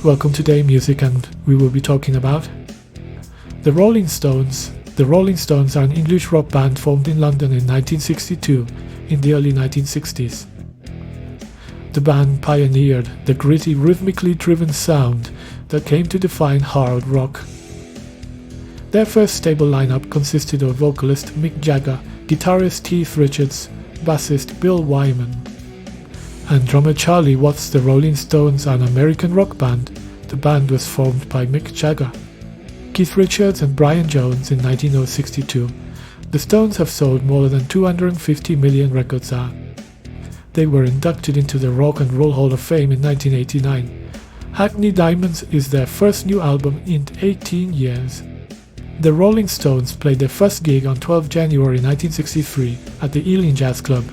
Welcome to Day Music, and we will be talking about the Rolling Stones. The Rolling Stones are an English rock band formed in London in 1962 in the early 1960s. The band pioneered the gritty, rhythmically driven sound that came to define hard rock. Their first stable lineup consisted of vocalist Mick Jagger, guitarist Keith Richards, bassist Bill Wyman, and drummer Charlie Watts. The Rolling Stones are an American rock band. The band was formed by Mick Jagger, Keith Richards and Brian Jones in 1962. The Stones have sold more than 250 million records. They were inducted into the Rock and Roll Hall of Fame in 1989. Hackney Diamonds is their first new album in 18 years. The Rolling Stones played their first gig on 12 January 1963 at the Ealing Jazz Club.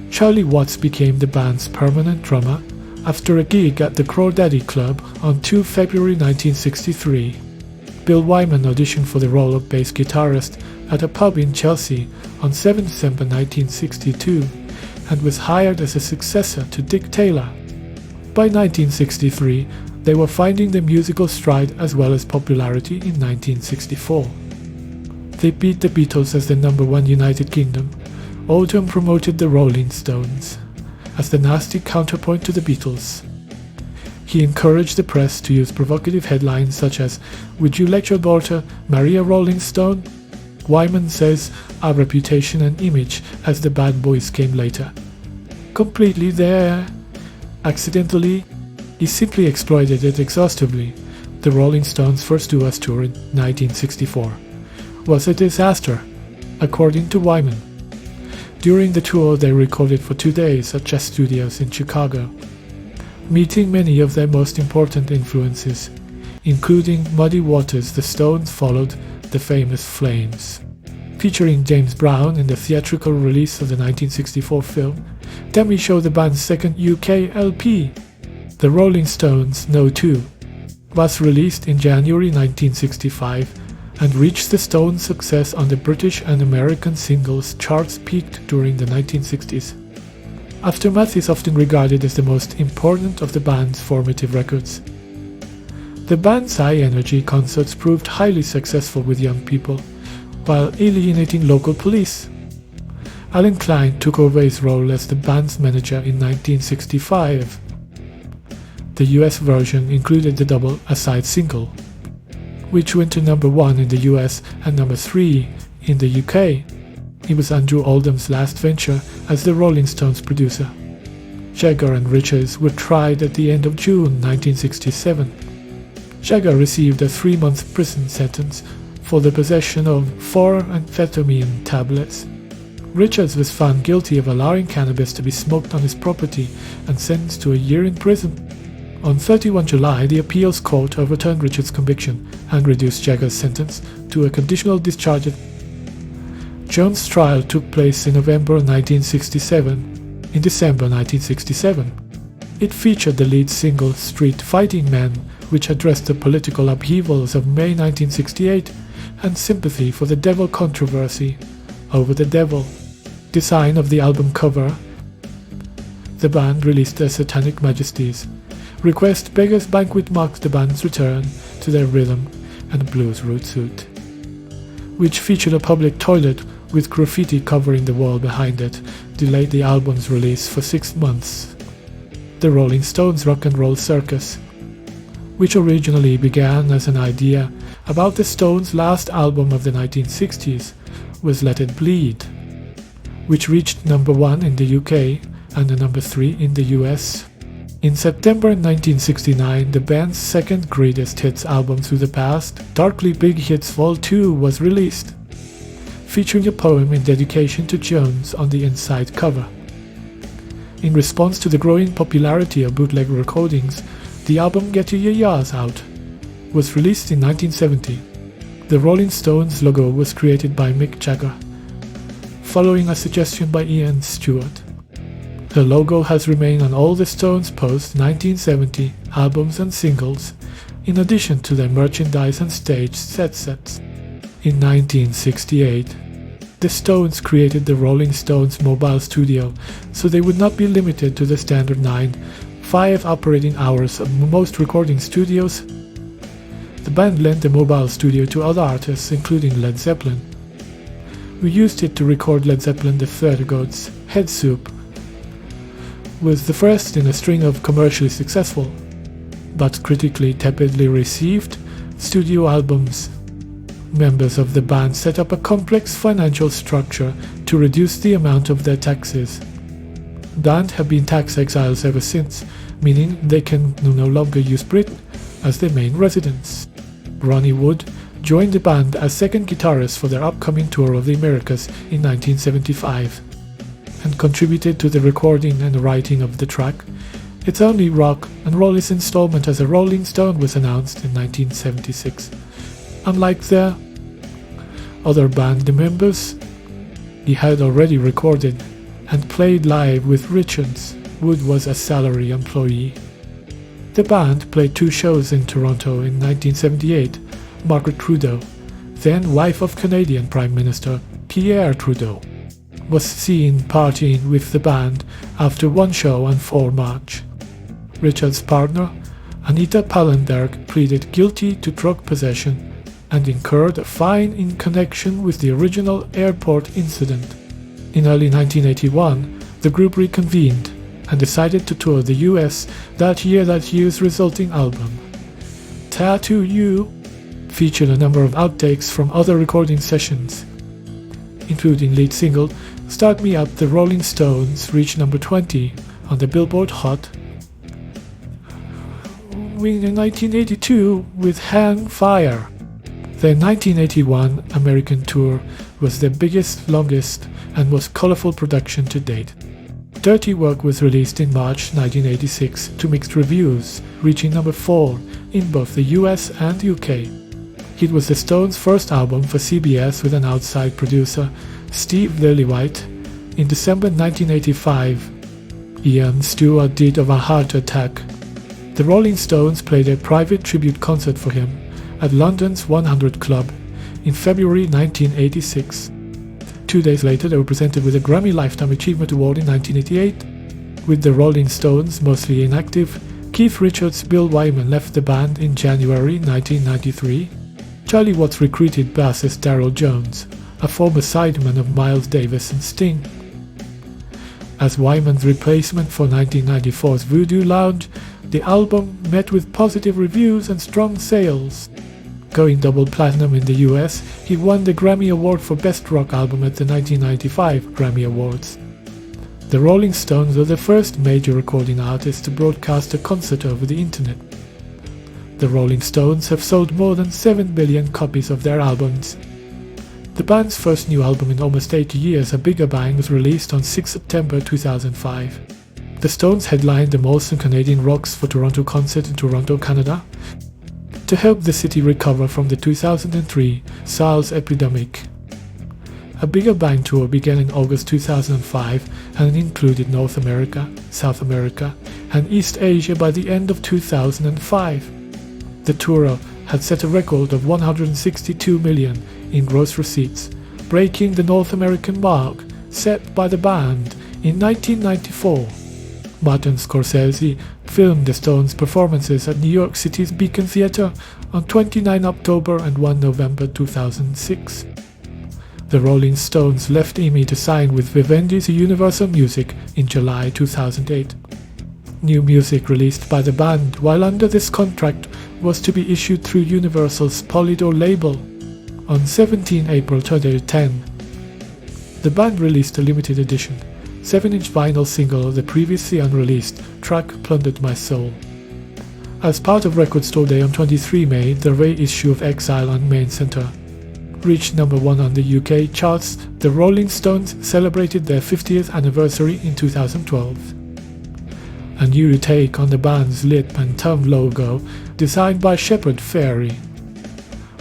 Charlie Watts became the band's permanent drummer after a gig at the Crawdaddy Club on 2 February 1963. Bill Wyman auditioned for the role of bass guitarist at a pub in Chelsea on 7 December 1962 and was hired as a successor to Dick Taylor. By 1963, they were finding their musical stride as well as popularity in 1964. They beat the Beatles as the #1 United Kingdom. Oldham promoted the Rolling Stones as the nasty counterpoint to the Beatles. He encouraged the press to use provocative headlines such as, "Would you let your daughter marry a Rolling Stone?" Wyman says, "Our reputation and image as the bad boys came later. Completely there. Accidentally, he simply exploited it exhaustively." The Rolling Stones' first US tour in 1964 was a disaster, according to Wyman. During the tour, they recorded for 2 days at Chess Studios in Chicago, meeting many of their most important influences, including Muddy Waters. The Stones followed the famous Flames. Featuring James Brown in the theatrical release of the 1964 film, Demi showed the band's second UK LP. The Rolling Stones No. 2 was released in January 1965 and reached the Stones' success on the British and American singles charts peaked during the 1960s. Aftermath is often regarded as the most important of the band's formative records. The band's high-energy concerts proved highly successful with young people, while alienating local police. Alan Klein took over his role as the band's manager in 1965. The US version included the double A-side single, which went to #1 in the US and #3 in the UK. It was Andrew Oldham's last venture as the Rolling Stones producer. Jagger and Richards were tried at the end of June 1967. Jagger received a 3-month prison sentence for the possession of 4 amphetamine tablets. Richards was found guilty of allowing cannabis to be smoked on his property and sentenced to a year in prison. On 31 July, the appeals court overturned Richards' conviction and reduced Jagger's sentence to a conditional discharge. Jones' trial took place in November 1967. In December 1967, it featured the lead single Street Fighting Men, which addressed the political upheavals of May 1968 and sympathy for the devil controversy over the devil. Design of the album cover. The band released their Satanic Majesties. Request Beggar's Banquet marks the band's return to their rhythm and blues root suit, which featured a public toilet with graffiti covering the wall behind it, delayed the album's release for 6 months. The Rolling Stones Rock and Roll Circus, which originally began as an idea about the Stones' last album of the 1960s, was Let It Bleed, which reached #1 in the UK and the #3 in the US. In September 1969, the band's second greatest hits album Through the Past, Darkly Big Hits Vol. 2, was released, featuring a poem in dedication to Jones on the inside cover. In response to the growing popularity of bootleg recordings, the album Get Your Yas Out was released in 1970. The Rolling Stones logo was created by Mick Jagger, following a suggestion by Ian Stewart. The logo has remained on all the Stones' post-1970 albums and singles, in addition to their merchandise and stage sets. In 1968, the Stones created the Rolling Stones Mobile Studio so they would not be limited to the standard 9 5 operating hours of most recording studios. The band lent the mobile studio to other artists, including Led Zeppelin. We used it to record Led Zeppelin The Vertigo's Head Soup, was the first in a string of commercially successful, but critically tepidly received, studio albums. Members of the band set up a complex financial structure to reduce the amount of their taxes. Band have been tax exiles ever since, meaning they can no longer use Britain as their main residence. Ronnie Wood joined the band as second guitarist for their upcoming tour of the Americas in 1975 and contributed to the recording and writing of the track. It's Only Rock and Roll's installment as a Rolling Stone was announced in 1976. Unlike their other band members, he had already recorded and played live with Richards. Wood was a salary employee. The band played 2 shows in Toronto in 1978. Margaret Trudeau, then wife of Canadian Prime Minister Pierre Trudeau, was seen partying with the band after one show on 4 March. Richards' partner, Anita Pallenberg, pleaded guilty to drug possession and incurred a fine in connection with the original airport incident. In early 1981, the group reconvened and decided to tour the US that year's resulting album. Tattoo You featured a number of outtakes from other recording sessions, including lead single Start Me Up. The Rolling Stones reached number 20 on the Billboard Hot in 1982 with Hang Fire. Their 1981 American tour was their biggest, longest, and most colorful production to date. Dirty Work was released in March 1986 to mixed reviews, reaching number 4 in both the US and UK. It was the Stones' first album for CBS with an outside producer, Steve Lillywhite. In December 1985, Ian Stewart died of a heart attack. The Rolling Stones played a private tribute concert for him at London's 100 Club in February 1986. 2 days later, they were presented with a Grammy Lifetime Achievement Award in 1988. With the Rolling Stones mostly inactive, Keith Richards' Bill Wyman left the band in January 1993. Charlie Watts recruited bassist Darryl Jones, a former sideman of Miles Davis and Sting, as Wyman's replacement for 1994's Voodoo Lounge. The album met with positive reviews and strong sales. Going double platinum in the US, he won the Grammy Award for Best Rock Album at the 1995 Grammy Awards. The Rolling Stones were the first major recording artists to broadcast a concert over the internet. The Rolling Stones have sold more than 7 billion copies of their albums. The band's first new album in almost 80 years, A Bigger Bang, was released on 6 September 2005. The Stones headlined the Molson Canadian Rocks for Toronto concert in Toronto, Canada, to help the city recover from the 2003 SARS epidemic. A Bigger Bang tour began in August 2005 and included North America, South America, and East Asia by the end of 2005. The tour had set a record of $162 million in gross receipts, breaking the North American mark set by the band in 1994. Martin Scorsese filmed the Stones' performances at New York City's Beacon Theatre on 29 October and 1 November 2006. The Rolling Stones left EMI to sign with Vivendi's Universal Music in July 2008. New music released by the band while under this contract was to be issued through Universal's Polydor label. On 17 April 2010, the band released a limited edition 7-inch vinyl single of the previously unreleased track Plundered My Soul. As part of Record Store Day on 23 May, the reissue of Exile on Main Centre reached number 1 on the UK charts. The Rolling Stones celebrated their 50th anniversary in 2012. A new take on the band's lip and thumb logo, designed by Shepard Fairey,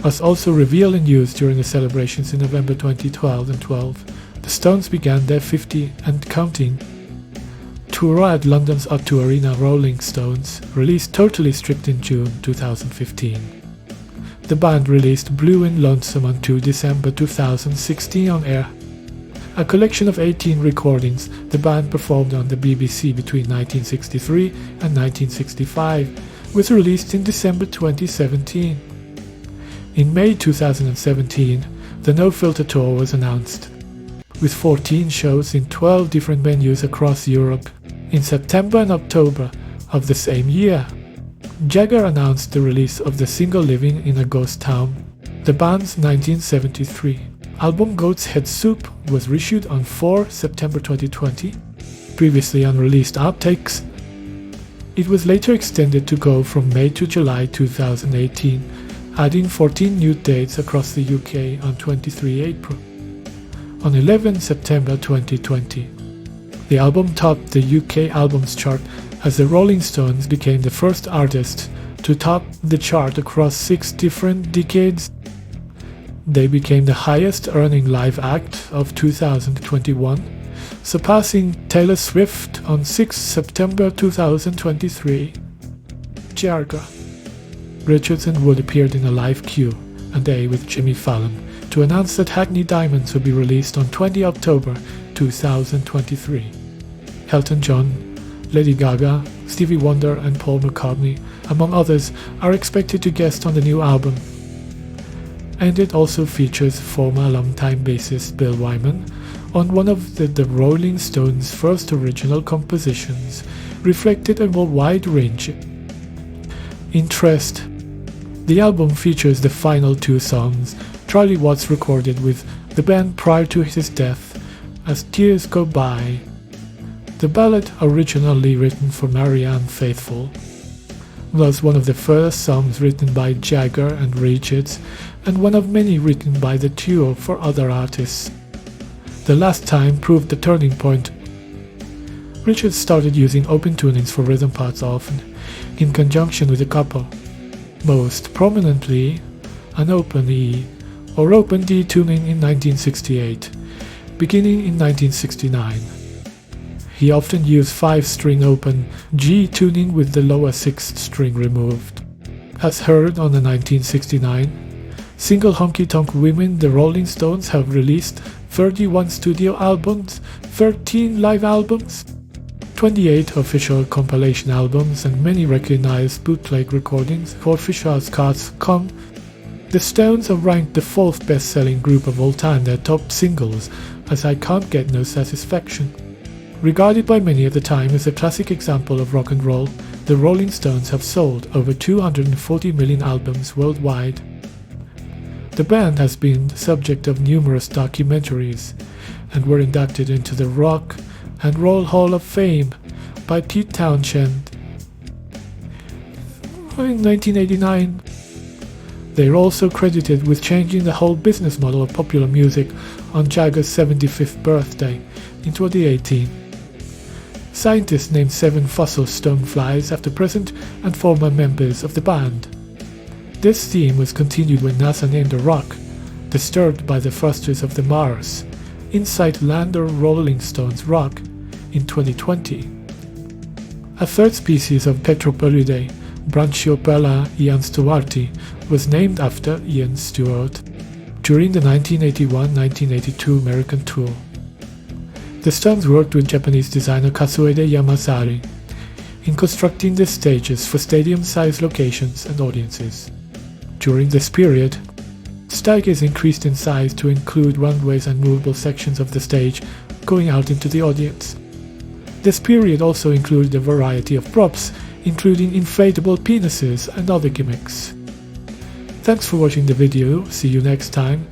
was also revealed and used during the celebrations in November 2012 and 12. The Stones began their 50 and counting tour at London's O2 Arena. Rolling Stones released Totally Stripped in June 2015. The band released Blue and Lonesome on 2 December 2016 on air. a collection of 18 recordings the band performed on the BBC between 1963 and 1965, was released in December 2017. In May 2017, the No Filter Tour was announced, with 14 shows in 12 different venues across Europe. In September and October of the same year, Jagger announced the release of the single Living in a Ghost Town. The band's 1973 album Goat's Head Soup was reissued on 4 September 2020. Previously unreleased outtakes, it was later extended to go from May to July 2018, adding 14 new dates across the UK on 23 April. On 11 September 2020, the album topped the UK Albums Chart as the Rolling Stones became the first artist to top the chart across 6 different decades. They became the highest earning live act of 2021, surpassing Taylor Swift on 6 September 2023. Jagger, Richards and Wood appeared in a live Q&A with Jimmy Fallon to announce that Hackney Diamonds would be released on 20 October 2023. Elton John, Lady Gaga, Stevie Wonder and Paul McCartney, among others, are expected to guest on the new album. And it also features former longtime bassist Bill Wyman on one of the Rolling Stones' first original compositions, reflected a more wide range interest. The album features the final 2 songs Charlie Watts recorded with the band prior to his death, As Tears Go By. The ballad, originally written for Marianne Faithfull, was one of the first songs written by Jagger and Richards, and one of many written by the duo for other artists. The Last Time proved the turning point. Richards started using open tunings for rhythm parts often, in conjunction with a couple, most prominently an open E or open D tuning in 1968, beginning in 1969. He often used 5-string open G tuning with the lower 6th string removed. As heard on the 1969 single Honky Tonk Women, the Rolling Stones have released 31 studio albums, 13 live albums, 28 official compilation albums, and many recognized bootleg recordings for officialscards.com. The Stones have ranked the 4th best-selling group of all time, their top singles, as I Can't Get No Satisfaction. Regarded by many at the time as a classic example of rock and roll, the Rolling Stones have sold over 240 million albums worldwide. The band has been the subject of numerous documentaries and were inducted into the Rock and Roll Hall of Fame by Pete Townshend in 1989. They are also credited with changing the whole business model of popular music on Jagger's 75th birthday in 2018. Scientists named 7 fossil stoneflies after present and former members of the band. This theme was continued when NASA named a rock, disturbed by the thrusters of the Mars, inside Lander Rolling Stones rock in 2020. A 3rd species of Petroporidae, Branchiopella ianstuarti, was named after Ian Stewart during the 1981-1982 American tour. The Stones worked with Japanese designer Kazuhide Yamasari in constructing the stages for stadium-sized locations and audiences. During this period, stages increased in size to include runways and movable sections of the stage going out into the audience. This period also included a variety of props, including inflatable penises and other gimmicks. Thanks for watching the video, see you next time.